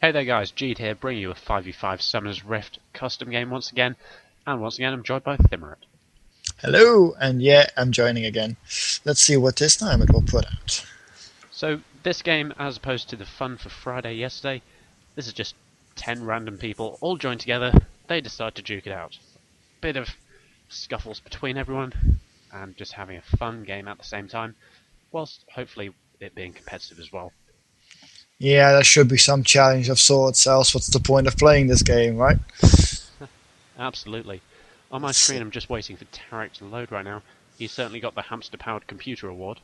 Hey there guys, Jeade here, bringing you a 5v5 Summoner's Rift custom game once again, and once again I'm joined by Thimerit. Hello, and yeah, I'm joining again. Let's see what this time it will put out. So this game, as opposed to the Fun for Friday yesterday, this is just 10 random people all joined together. They decide to duke it out. Bit of scuffles between everyone, and just having a fun game at the same time, whilst hopefully it being competitive as well. Yeah, there should be some challenge of sorts, else what's the point of playing this game, right? Absolutely. On my screen I'm just waiting for Tarek to load right now. He's certainly got the hamster-powered computer award.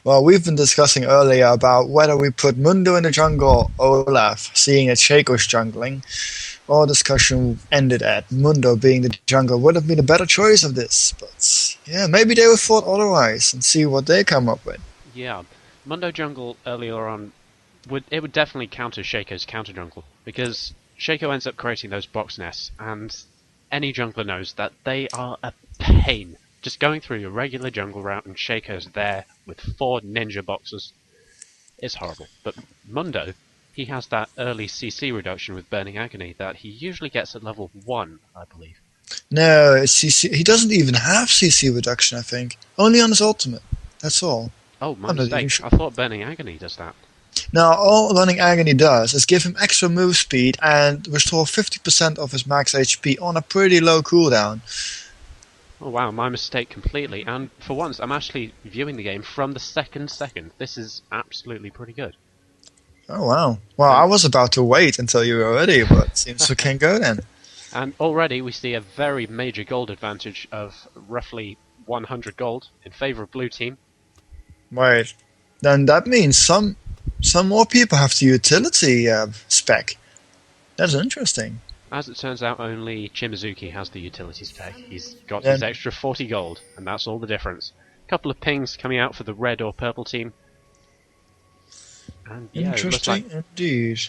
Well, we've been discussing earlier about whether we put Mundo in the jungle or Olaf, seeing that Shaco's jungling. Our discussion ended at Mundo being the jungle would have been a better choice of this, but yeah, maybe they would thought otherwise and see what they come up with. Yeah, Mundo Jungle earlier on would definitely counter Shaco's counter jungle, because Shaco ends up creating those box nests, and any jungler knows that they are a pain. Just going through your regular jungle route and Shaco's there with 4 ninja boxes. It's horrible. But Mundo, he has that early CC reduction with Burning Agony that he usually gets at level 1, I believe. No, it's CC. He doesn't even have CC reduction, I think. Only on his ultimate. That's all. Oh, my I'm not even mistake. sure. I thought Burning Agony does that. Now, all Burning Agony does is give him extra move speed and restore 50% of his max HP on a pretty low cooldown. Oh wow, my mistake completely. And for once, I'm actually viewing the game from the second. This is absolutely pretty good. Oh, wow. Well, I was about to wait until you were ready, but seems we can go then. And already we see a very major gold advantage of roughly 100 gold in favour of blue team. Wait. Then that means some more people have the utility spec. That's interesting. As it turns out, only Chimazuki has the utility spec. He's got his extra 40 gold, and that's all the difference. A couple of pings coming out for the red or purple team. And yeah, Interesting indeed.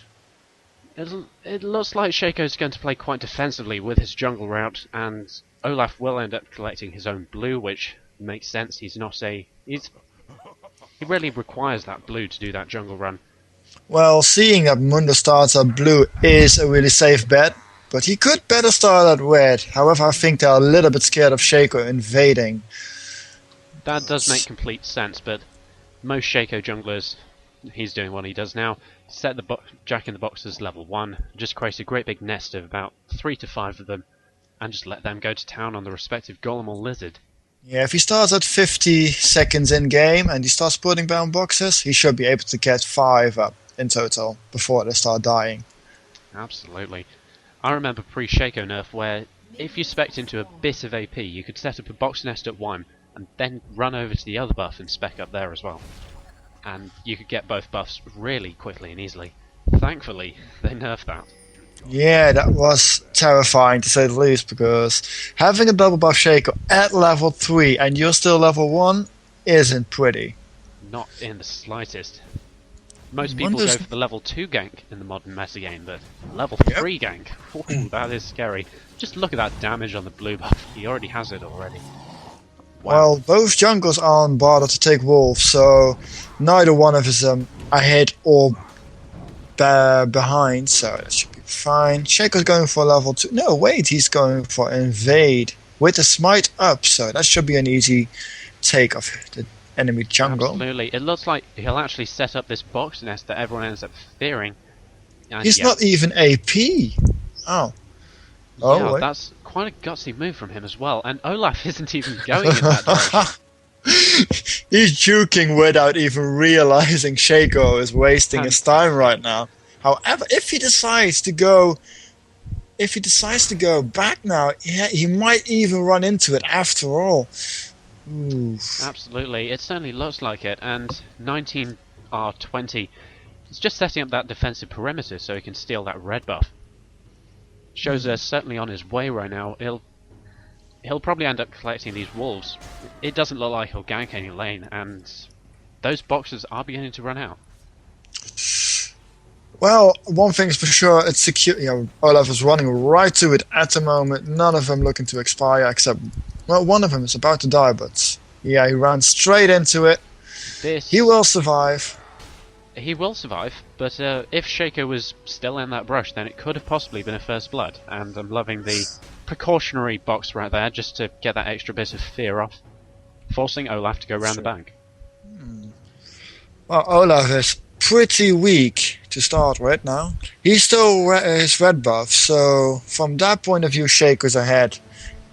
it looks like Shaco's going to play quite defensively with his jungle route, and Olaf will end up collecting his own blue, which makes sense. He really requires that blue to do that jungle run. Well, seeing that Mundo starts at blue is a really safe bet, but he could better start at red. However, I think they're a little bit scared of Shaco invading. That does make complete sense, but most Shaco junglers, he's doing what he does now. Set the Jack in the Boxes level 1, just create a great big nest of about 3 to 5 of them, and just let them go to town on the respective golem or lizard. Yeah, if he starts at 50 seconds in game and he starts putting down boxes, he should be able to get 5 up in total before they start dying. Absolutely. I remember pre-Shaco nerf where if you spec'd into a bit of AP, you could set up a box nest at 1 and then run over to the other buff and spec up there as well. And you could get both buffs really quickly and easily. Thankfully, they nerfed that. Yeah, that was terrifying to say the least, because having a double buff Shaco at level 3 and you're still level 1 isn't pretty. Not in the slightest. Most people go for the level 2 gank in the modern metagame, but level 3 gank, ooh, that is scary. Just look at that damage on the blue buff, he already has it already. Wow. Well, both jungles are on border to take wolf, so neither one of us are ahead or behind, so that should be fine. Shaco's going for level 2. No, wait, he's going for invade with the smite up, so that should be an easy take of the enemy jungle. Absolutely. It looks like he'll actually set up this box nest that everyone ends up fearing. And He's not even AP. Oh. Yeah, wait. that's quite a gutsy move from him as well. And Olaf isn't even going in that direction. He's juking without even realizing Shaco is wasting his time right now. However, if he decides to go back now, he might even run into it after all. Oof. Absolutely, it certainly looks like it. And 19R20 is just setting up that defensive perimeter so he can steal that red buff. Shows us certainly on his way right now. He'll probably end up collecting these wolves. It doesn't look like he'll gank any lane, and those boxes are beginning to run out. Well, one thing's for sure, it's secure. You know, Olaf is running right to it at the moment. None of them looking to expire, except, well, one of them is about to die, but yeah, he ran straight into it. He will survive. He will survive, but if Shaco was still in that brush, then it could have possibly been a first blood, and I'm loving the precautionary box right there, just to get that extra bit of fear off, forcing Olaf to go round the bank. Well, Olaf is pretty weak to start with now. He's still his red buff, so from that point of view, Shaco's ahead.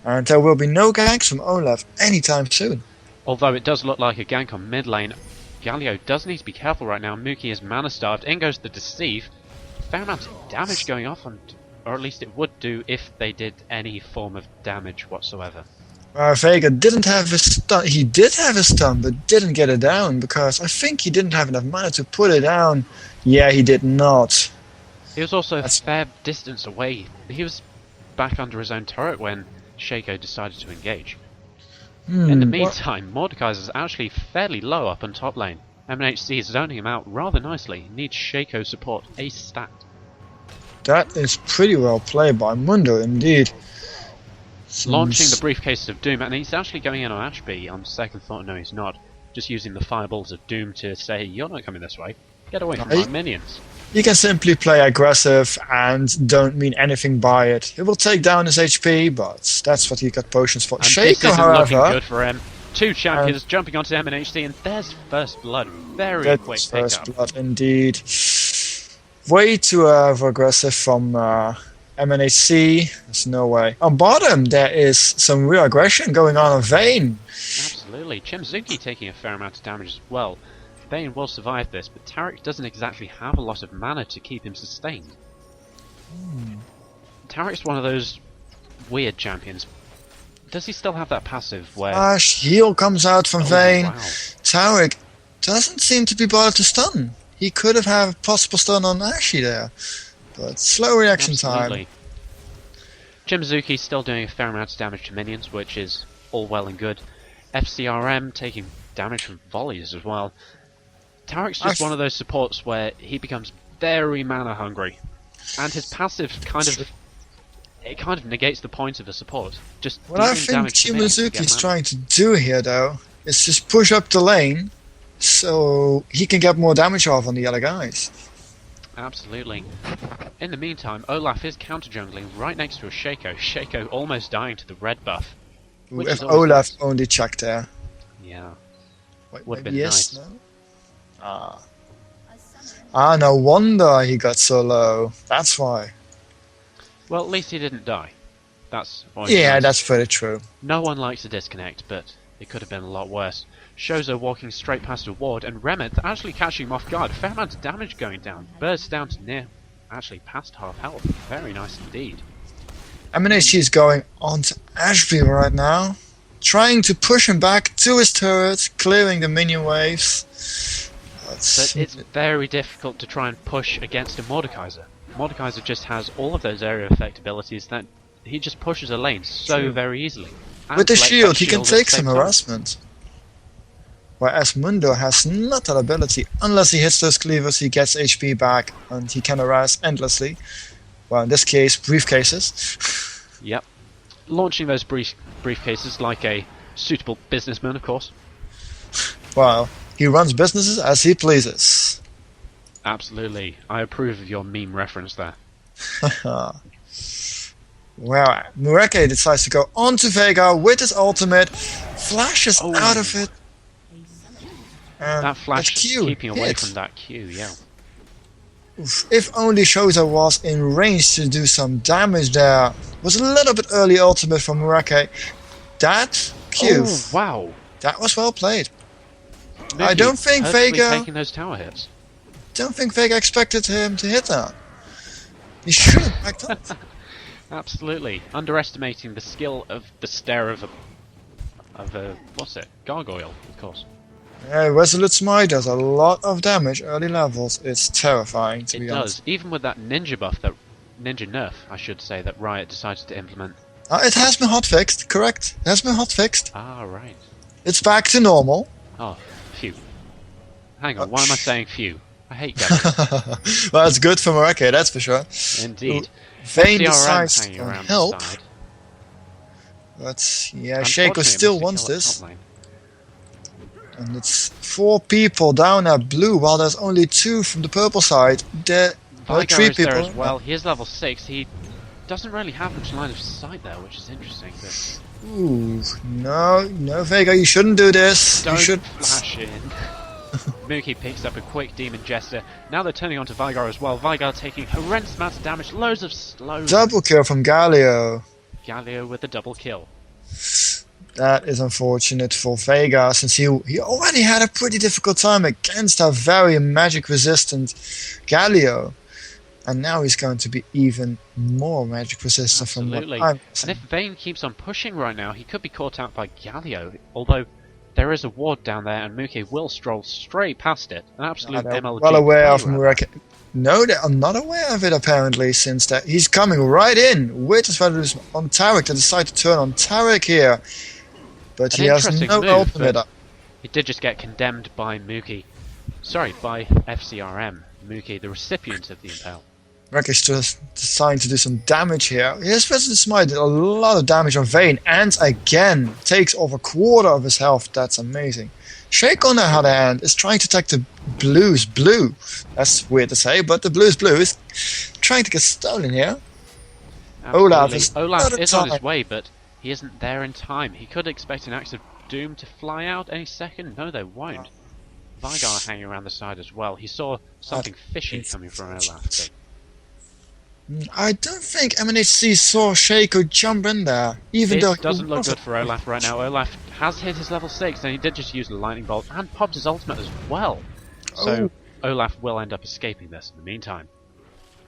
And there will be no ganks from Olaf anytime soon. Although it does look like a gank on mid lane, Galio does need to be careful right now. Mookie is mana starved. In goes the Deceive. Fair amount of damage going off, or at least it would do if they did any form of damage whatsoever. Vega didn't have his stun. He did have his stun, but didn't get it down because I think he didn't have enough mana to put it down. Yeah, he did not. He was also a fair distance away. He was back under his own turret when Shaco decided to engage. In the meantime, Mordekaiser's actually fairly low up on top lane. MNHC is zoning him out rather nicely. He needs Shaco support a-stat. That is pretty well played by Mundo indeed. Launching the briefcases of Doom, and he's actually going in on Ashby on second thought. No, he's not. Just using the fireballs of Doom to say, you're not coming this way. Get away from my minions. You can simply play aggressive and don't mean anything by it. It will take down his HP, but that's what he got potions for. And Shaco, this isn't however, looking good for him. Two champions jumping onto MNHC, and there's first blood. Very quick first pickup. blood indeed. Way too aggressive from MNHC. There's no way. On bottom, there is some real aggression going on Vayne. Absolutely. Chimzuki taking a fair amount of damage as well. Vayne will survive this, but Thimerit doesn't exactly have a lot of mana to keep him sustained. Tyric's one of those weird champions. Does he still have that passive where... Flash heal comes out from Vayne. Wow. Tarek doesn't seem to be bothered to stun. He could have had a possible stun on Ashy there. But slow reaction Absolutely. time. Chimzuki's still doing a fair amount of damage to minions, which is all well and good. FCRM taking damage from volleys as well. Tarek's just one of those supports where he becomes very mana hungry, and his passive kind of negates the point of the support. Just what I think Chimizuki's trying to do here, though, is just push up the lane so he can get more damage off on the other guys. Absolutely. In the meantime, Olaf is counter jungling right next to a Shaco. Shaco almost dying to the red buff. If Olaf only checked there. Yeah. Would have been nice. No? No wonder he got so low. That's why. Well, at least he didn't die. That's yeah, that's pretty true. No one likes a disconnect, but it could have been a lot worse. Shozo walking straight past a ward, and Remeth actually catching him off guard. Fair amount of damage going down. Burst down to near, actually past half health. Very nice indeed. MNHC is going on to Ashby right now, trying to push him back to his turret, clearing the minion waves. But it's very difficult to try and push against a Mordekaiser. Mordekaiser just has all of those area effect abilities that he just pushes a lane so very easily. And with the shield, he can take some harassment. Whereas Mundo has not that ability. Unless he hits those cleavers, he gets HP back and he can harass endlessly. Well, in this case, briefcases. Yep. Launching those briefcases like a suitable businessman, of course. Well, he runs businesses as he pleases. Absolutely. I approve of your meme reference there. Well, Mureke decides to go onto Vega with his ultimate, flashes out of it. That flash keeping away from that Q, yeah. If only Shoza was in range to do some damage there. Was a little bit early ultimate from Mureke. That Q. Oh, wow. That was well played. Maybe I don't think Vega taking those tower hits. Don't think Vega expected him to hit that. He should have backed up. Absolutely. Underestimating the skill of the stare of a what's it? Gargoyle, of course. Yeah, Resolute Smite does a lot of damage early levels. It's terrifying to be honest. It does, even with that ninja buff, that ninja nerf, I should say, that Riot decided to implement. It has been hotfixed, correct? It has been hotfixed. Ah, right. It's back to normal. Oh, phew. Hang on, why am I saying phew? I hate that. Well, it's good for Mureke, that's for sure. Indeed. Vayne decides to help. But yeah, Shaco still wants this. And it's 4 people down at blue, while there's only 2 from the purple side. There are Vigar 3 is there people. as well. He is level 6. He doesn't really have much line of sight there, which is interesting. But Ooh, no, Vega, you shouldn't do this. don't You should flash in. Mookie picks up a quick Demon Jester. Now they're turning on to Vigar as well. Vigar taking horrendous amounts of damage, loads of slows. double kill from Galio. Galio with the double kill. That is unfortunate for Vega, since he already had a pretty difficult time against a very magic resistant Galio. And now he's going to be even more magic resistant Absolutely. from what I'm And seeing. if Vayne keeps on pushing right now, he could be caught out by Galio. Although there is a ward down there, and Mookie will stroll straight past it. An absolute They're MLG. well aware of play right Murak. No, they are not aware of it apparently, since that he's coming right in with his Valorous on Tarek. They decide to turn on Tarek here. But An he has interesting no move, ultimate but up. He did just get condemned by Mookie. Sorry, by FCRM. Mookie, the recipient of the Impale. Murak is just deciding to do some damage here. His Resident Smite did a lot of damage on Vayne, and again takes off a quarter of his health. That's amazing. Shake on the other hand is trying to attack the blue's blue. That's weird to say, but the blue's blue is trying to get stolen here. Olaf is Olaf not is in on his time. way, but he isn't there in time. He could expect an axe of doom to fly out any second. No, they won't. Vigar hanging around the side as well. He saw something fishy coming from Olaf. But I don't think MNHC saw Shaco jump in there, even though it doesn't he look wasn't. good for Olaf right now. Olaf has hit his level 6, and he did just use the lightning bolt and popped his ultimate as well. So Olaf will end up escaping this in the meantime.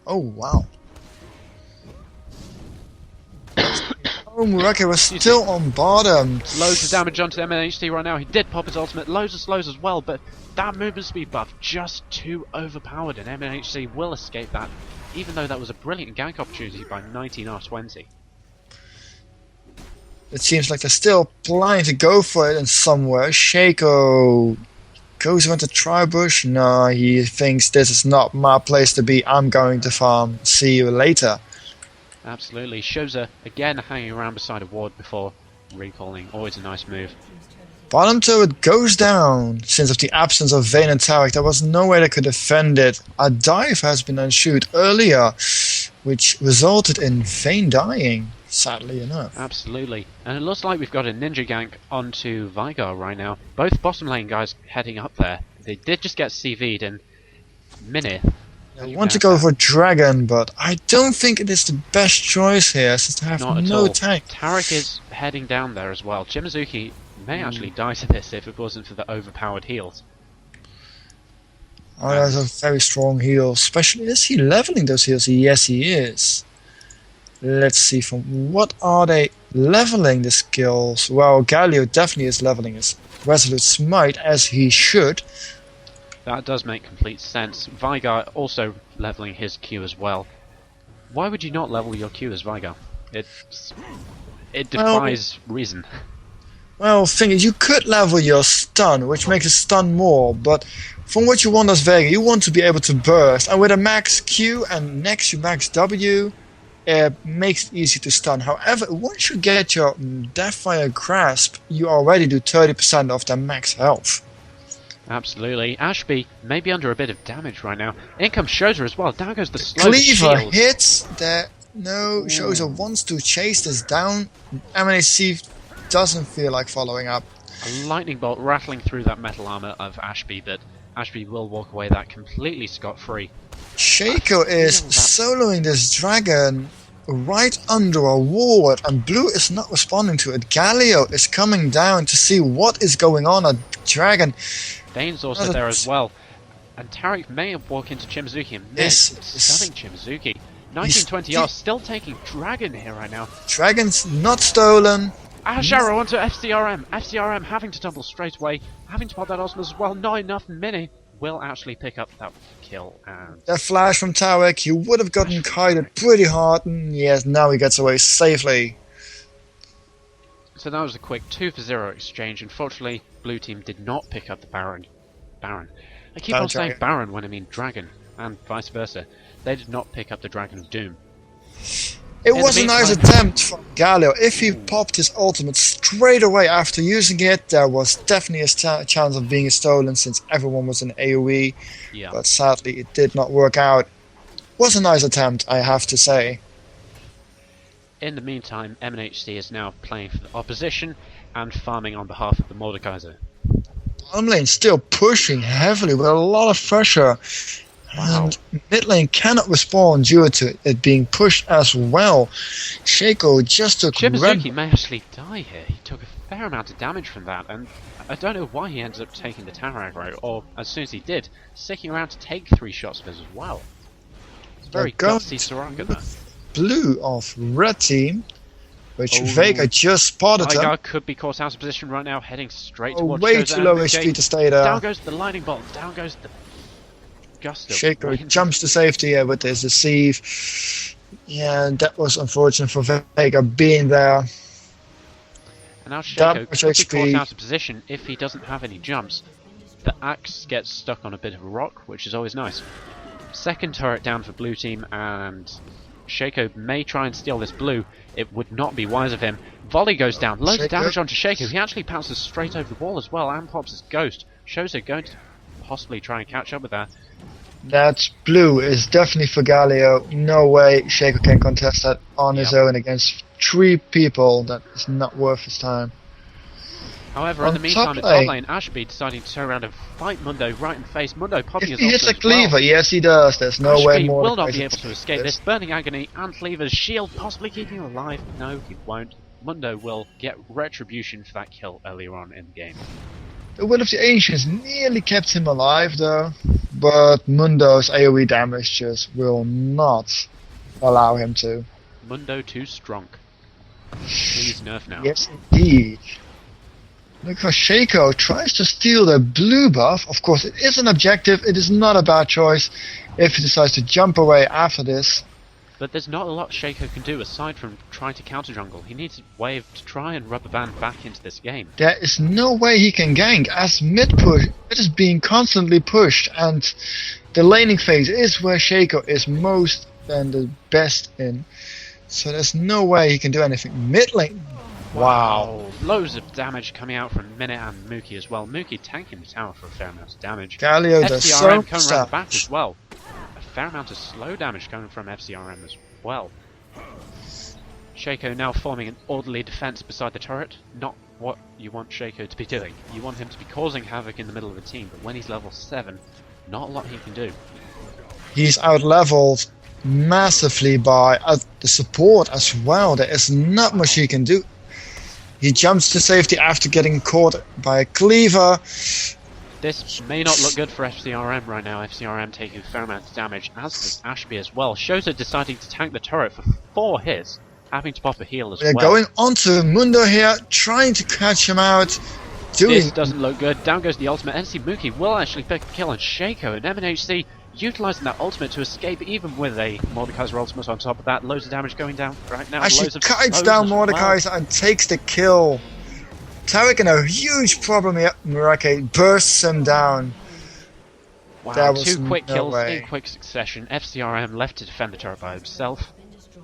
Oh wow. Oh, Muraki was still on bottom. Loads of damage onto MNHT right now. He did pop his ultimate, loads of slows as well, but that movement speed buff just too overpowered, and MNHC will escape that, even though that was a brilliant gank opportunity by 19R20. It seems like they're still planning to go for it in somewhere. Shaco goes into Tribush. No, he thinks this is not my place to be. I'm going to farm. See you later. Absolutely. Shoza again hanging around beside a ward before recalling. Always a nice move. Bottom turret goes down. Since of the absence of Vayne and Tarek, there was no way they could defend it. A dive has been unshoot earlier, which resulted in Vayne dying, sadly enough. Absolutely. And it looks like we've got a ninja gank onto Vigar right now. Both bottom lane guys heading up there. They did just get CV'd, and Minith. I want to go for Dragon, but I don't think it is the best choice here, since they have Not at no all. tank. Tarek is heading down there as well. Chimazuki may actually die to this if it wasn't for the overpowered heals. Oh, that's a very strong heal. Especially, is he leveling those heals? Yes, he is. Let's see, from what are they leveling the skills? Well, Galio definitely is leveling his Resolute Smite, as he should. That does make complete sense. Vigar also leveling his Q as well. Why would you not level your Q as Vigar? It defies reason. Well, thing is, you could level your stun, which makes it stun more, but from what you want as Vega, you want to be able to burst, and with a max Q and next you max W, it makes it easy to stun. However, once you get your Deathfire Grasp, you already do 30% of their max health. Absolutely. Ashby may be under a bit of damage right now. In comes Shoza as well. Down goes the slow Cleaver shield. hits there. No, Shoza wants to chase this down. MNAC doesn't feel like following up. A lightning bolt rattling through that metal armor of Ashby, but Ashby will walk away that completely scot-free. Shaco is soloing this dragon right under a ward, and blue is not responding to it. Galio is coming down to see what is going on at dragon. Dane's also there as well. And Tarek may walk into Chimazuki and miss. Stunning Chimazuki. 1920R still taking Dragon here right now. Dragon's not stolen. Asharo onto FCRM. FCRM having to tumble straight away. Having to pop that Osmos as well. Not enough. Mini will actually pick up that kill. And That flash from Tarek, he would have gotten kited pretty hard, and yes, now he gets away safely. so that was a quick 2-for-0 exchange. Unfortunately, blue team did not pick up the Baron. I keep on saying Dragon. Baron when I mean Dragon, and vice versa. They did not pick up the Dragon of Doom. It In was the a nice meantime- attempt from Galio. If he popped his ultimate straight away after using it, there was definitely a chance of being stolen since everyone was in AoE. Yeah. But sadly, it did not work out. Was a nice attempt, I have to say. In the meantime, MNHC is now playing for the opposition and farming on behalf of the Mordekaiser. Bottom lane still pushing heavily with a lot of pressure. Wow. And mid lane cannot respond due to it being pushed as well. Shaco just took Shimazuki may actually die here. He took a fair amount of damage from that, and I don't know why he ended up taking the tower aggro, or as soon as he did, sticking around to take 3 shots of his as well. It's very gutsy Soraka there. Blue of red team, which Oh. Vega just spotted him. Tygar could be caught out of position right now, heading straight Oh, towards way Shoza too and low Muge. HP to stay there. Down goes the lightning bolt, down goes the gust of Shaco wind. jumps to safety with his deceive. Yeah, that was unfortunate for Vega being there. And now Shaco That could much be HP. caught out of position if he doesn't have any jumps. The axe gets stuck on a bit of a rock, which is always nice. Second turret down for blue team, and Shaco may try and steal this blue. It would not be wise of him. Volley goes down, loads of Shaco. damage onto Shaco. He actually pounces straight over the wall as well, and pops his ghost. Shoza going to possibly try and catch up with that. That blue is definitely for Galio. No way Shaco can contest that on his own against 3 people. That is not worth his time. However, in On the meantime, top at top lane- lane, Ashby deciding to turn around and fight Mundo right in the face. Mundo popping If his he hits a ultimate as well. cleaver, yes he does. There's no way Ashby more. will not be able to escape this. Burning Agony and Cleaver's shield possibly keeping him alive. No, he won't. Mundo will get retribution for that kill earlier on in the game. The Will of the Ancients nearly kept him alive though, but Mundo's AoE damage just will not allow him to. Mundo too strong. Please nerf now. Yes, indeed. Because Shaco tries to steal the blue buff. Of course, it is an objective. It is not a bad choice if he decides to jump away after this. But there's not a lot Shaco can do aside from trying to counter jungle. He needs a wave to try and rubber band back into this game. There is no way he can gank as mid push. It is being constantly pushed, and the laning phase is where Shaco is most and the best in. So there's no way he can do anything. Mid lane. Wow. Loads of damage coming out from Minute and Mookie as well. Mookie tanking the tower for a fair amount of damage. Galio does so FCRM coming much around the stuff. back as well. A fair amount of slow damage coming from FCRM as well. Shaco now forming an orderly defense beside the turret. Not what you want Shaco to be doing. You want him to be causing havoc in the middle of the team, but when he's level 7, not a lot he can do. He's out-leveled massively by the support as well. There is not much he can do. He jumps to safety after getting caught by a cleaver. This may not look good for FCRM right now. FCRM taking a fair amount of damage, as does Ashby as well. Shoza deciding to tank the turret for 4 hits, having to pop a heal as They're well. going onto Mundo here, trying to catch him out. This doesn't look good. Down goes the ultimate. NC Mookie will actually pick a kill on Shaco, and MNHC utilising that ultimate to escape even with a Mordekaiser ultimate on top of that. Loads of damage going down right now. Actually Loads of kites slows down as well. Mordekaiser and takes the kill. Tarek in a huge problem here. Murake bursts him down. Wow, There was 2 quick no kills way. in quick succession. FCRM left to defend the turret by himself.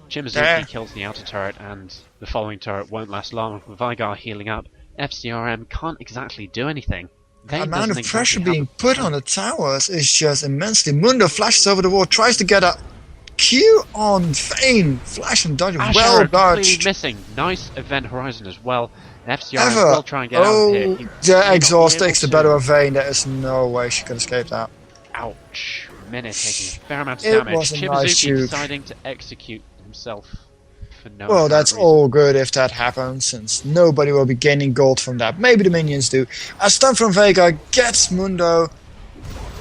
Chimazuki There. kills the outer turret, and the following turret won't last long. With Vigar healing up, FCRM can't exactly do anything. The Vayne amount of doesn't pressure exactly being have put on the towers is just immensely. Mundo flashes over the wall, tries to get a Q on Vayne. Flash and dodge, Asher well completely dodged. missing. Nice event horizon as well. FCRM Ever. will try and get out of here. Oh, He may not the be exhaust able takes the to. better of Vayne. There is no way she can escape that. Ouch. Minute taking a fair amount of It damage. was a nice Chimazuki shoot. deciding to execute himself for no Well, apparent that's reason. all good if that happens, since nobody will be gaining gold from that. Maybe the minions do. A stun from Vega gets Mundo.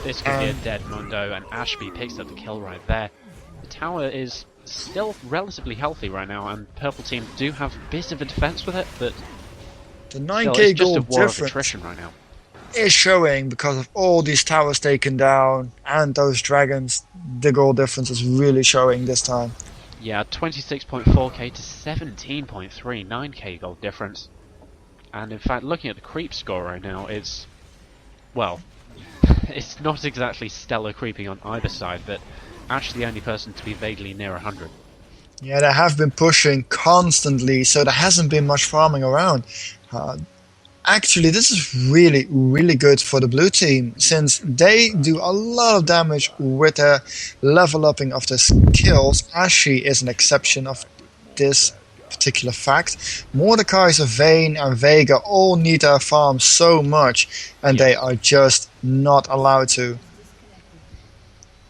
This could be a dead Mundo, and Ashby picks up the kill right there. The tower is still relatively healthy right now, and Purple Team do have a bit of a defense with it, but The still, 9k it's just a gold war of difference attrition right now. is showing because of all these towers taken down and those dragons. The gold difference is really showing this time. Yeah, 26.4k to 17.3, 9k gold difference. And in fact, looking at the creep score right now, it's, well, it's not exactly stellar creeping on either side, but Ash the only person to be vaguely near 100. Yeah, they have been pushing constantly, so there hasn't been much farming around. Uh, Actually, this is really, really good for the blue team, since they do a lot of damage with their level upping of their skills. Ashy is an exception of this particular fact. Mordekaiser, Vayne, and Vega all need their farms so much, and they are just not allowed to.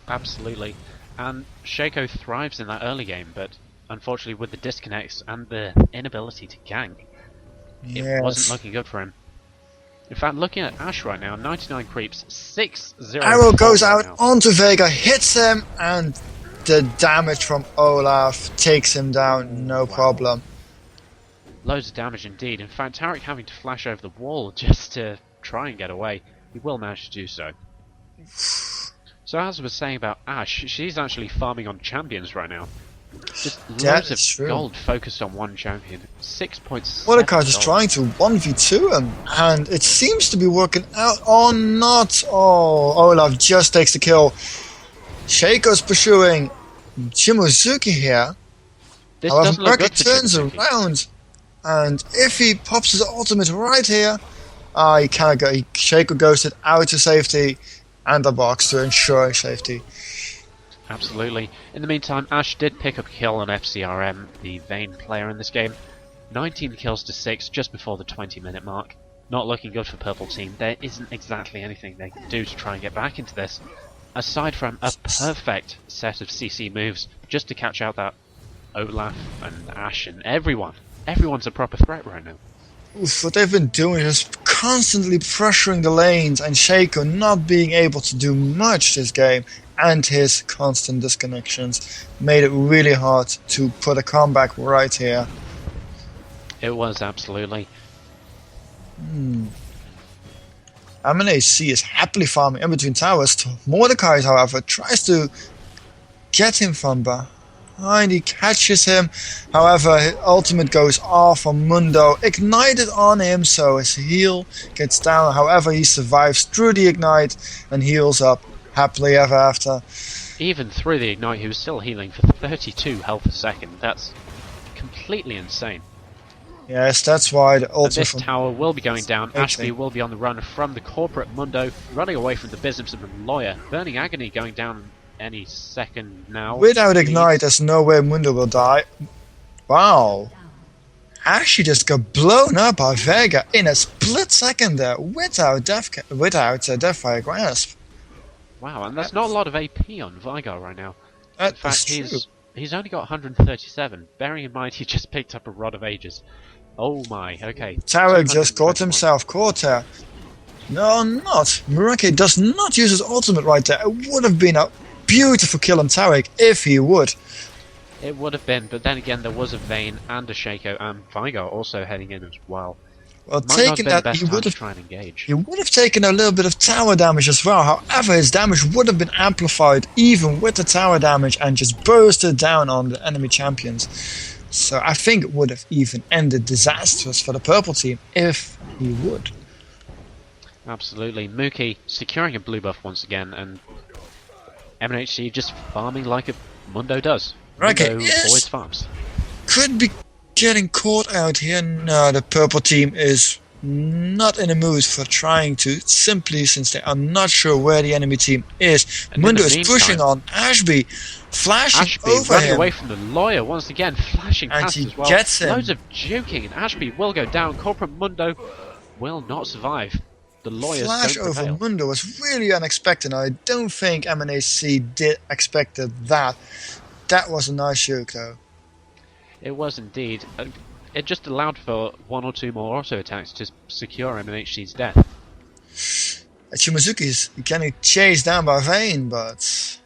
Absolutely. And Shaco thrives in that early game, but unfortunately with the disconnects and the inability to gank, it wasn't looking good for him. In fact, looking at Ash right now, 99 creeps, 6-0. Arrow goes out now. onto Vega, hits him, and the damage from Olaf takes him down, no problem. Loads of damage indeed. In fact, Thimerit having to flash over the wall just to try and get away. He will manage to do so. So as I was saying about Ash, she's actually farming on champions right now. Just loads of gold focused on one champion. 6.7. Mordekaiser is trying to 1v2 him, and it seems to be working out. Oh, not! Oh, Olaf just takes the kill. Shaco's pursuing Shimozuki here. However, Murky turns around, and if he pops his ultimate right here, he cannot go. Shaco goes it out to safety, and the box to ensure safety. Absolutely. In the meantime, Ash did pick up a kill on FCRM, the Vayne player in this game. 19 kills to 6 just before the 20-minute mark. Not looking good for Purple Team. There isn't exactly anything they can do to try and get back into this, aside from a perfect set of CC moves just to catch out that Olaf and Ash and everyone. Everyone's a proper threat right now. Oof, what they've been doing is constantly pressuring the lanes, and Shaco not being able to do much this game, and his constant disconnections made it really hard to put a comeback right here. It was, absolutely. MNAC is happily farming in between towers. Mordekaiser, however, tries to get him from behind. He catches him. However, his ultimate goes off on Mundo. Ignited on him, so his heal gets down. However, he survives through the ignite and heals up happily ever after. Even through the ignite, he was still healing for 32 health a second. That's completely insane. Yes, that's why the ultimate. This tower will be going down. Ashby will be on the run from the corporate Mundo, running away from the business of the lawyer. Burning Agony going down any second now. Without ignite, there's no way Mundo will die. Wow. Ashy just got blown up by Vega in a split second there without Deathfire Grasp. Wow, and that's not a lot of AP on Vigar right now. In fact, he's only got 137, bearing in mind he just picked up a Rod of Ages. Oh my, okay. Tarek just got himself caught there. No, not. Muraki does not use his ultimate right there. It would have been a beautiful kill on Tarek if he would. It would have been, but then again there was a Vayne and a Shaco and Vigar also heading in as well. Well, taking that, he would have taken a little bit of tower damage as well. However, his damage would have been amplified even with the tower damage and just bursted down on the enemy champions. So I think it would have even ended disastrous for the purple team if he would. Absolutely. Mookie securing a blue buff once again, and MNHC just farming like a Mundo does. Mundo always farms. Could be getting caught out here. No, the purple team is not in a mood for trying to, simply since they are not sure where the enemy team is. And Mundo is pushing on Ashby, flashing over running him. Away from the lawyer once again, flashing and past he as well. Gets him. Loads of juking, and Ashby will go down. Corporate Mundo will not survive. The lawyers Flash don't over prevail. Mundo was really unexpected. I don't think MNAC did expected that. That was a nice juke though. It was indeed. It just allowed for one or two more auto attacks to secure MNHC's death. Shimazuki is getting chased down by Vayne, but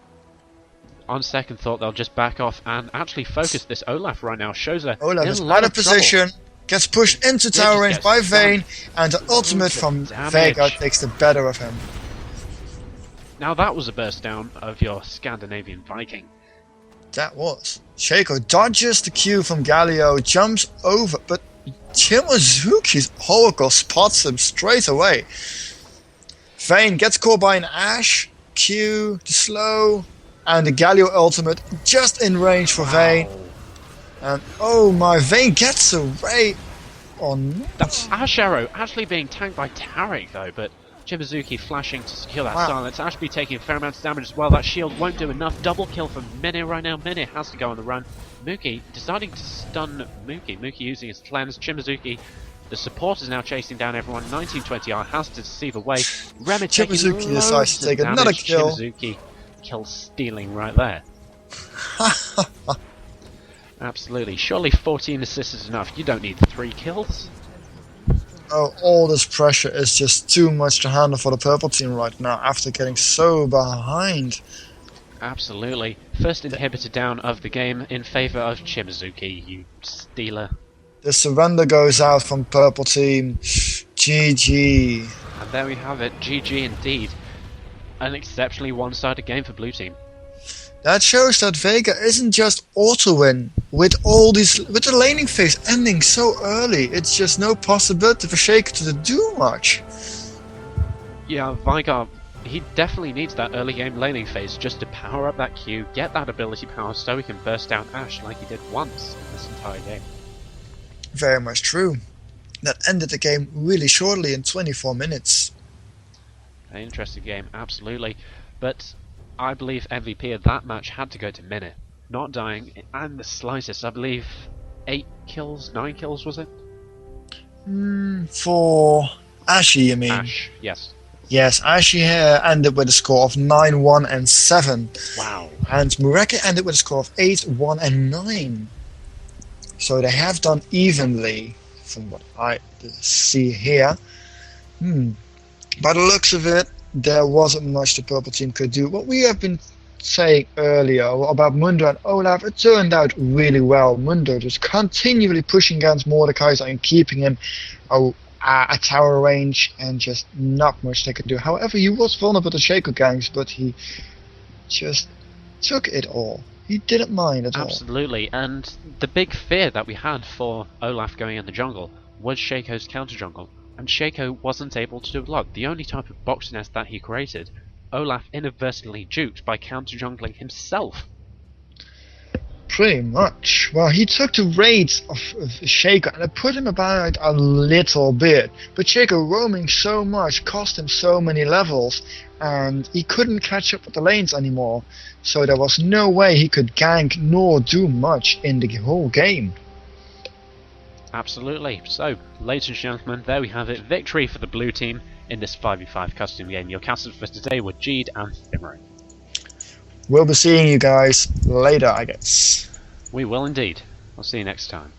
on second thought, they'll just back off and actually focus this Olaf right now. Shows a Olaf is out of position, gets pushed into tower range by Vayne, and the ultimate from Vega takes the better of him. Now that was a burst down of your Scandinavian Viking. That was. Shaco dodges the Q from Galio, jumps over, but Shimozuki's Oracle spots him straight away. Vayne gets caught by an Ash, Q, the slow, and the Galio ultimate just in range for Vayne. And oh my, Vayne gets away. Or That not. Ash Arrow actually being tanked by Tarek though, but Chibizuki flashing to secure that Wow. silence. Ashby taking a fair amount of damage as well. That shield won't do enough. Double kill from Minnie right now. Minnie has to go on the run. Muki deciding to stun Muki. Muki using his cleanse. Chibizuki, the support is now chasing down everyone. 1920R has to see the way. Remy taking Chibizuki decides loads to take of damage. another kill. Chibizuki kill stealing right there. Absolutely. Surely 14 assists is enough. You don't need 3 kills. Oh, all this pressure is just too much to handle for the purple team right now after getting so behind. Absolutely. First inhibitor down of the game in favour of Chibizuki, you stealer. The surrender goes out from purple team. GG. And there we have it. GG indeed. An exceptionally one-sided game for blue team. That shows that Vega isn't just auto-win with the laning phase ending so early. It's just no possibility for Shaker to do much. Yeah, Vigar, he definitely needs that early game laning phase just to power up that Q, get that ability power so he can burst down Ashe like he did once this entire game. Very much true. That ended the game really shortly in 24 minutes. An interesting game, absolutely. But I believe MVP of that match had to go to Minnie. Not dying, and the slightest, I believe 8 kills, 9 kills was it? For Ashe, you mean? Ashe, yes. Yes, Ashe here ended with a score of 9, 1 and 7. Wow. And Mureke ended with a score of 8, 1 and 9. So they have done evenly, from what I see here. By the looks of it, there wasn't much the purple team could do. What we have been saying earlier about Mundo and Olaf, it turned out really well. Mundo just continually pushing against Mordekaiser and keeping him at tower range, and just not much they could do. However, he was vulnerable to Shaco ganks, but he just took it all. He didn't mind at all. Absolutely, and the big fear that we had for Olaf going in the jungle was Shaco's counter jungle, and Shaco wasn't able to do a lot. The only type of box nest that he created, Olaf inadvertently juked by counter jungling himself. Pretty much. Well, he took the raids of Shaco and it put him about a little bit. But Shaco roaming so much cost him so many levels, and he couldn't catch up with the lanes anymore. So there was no way he could gank nor do much in the whole game. Absolutely. So, ladies and gentlemen, there we have it. Victory for the blue team in this 5v5 custom game. Your casters for today were Jeade and Thimerit. We'll be seeing you guys later, I guess. We will indeed. I'll see you next time.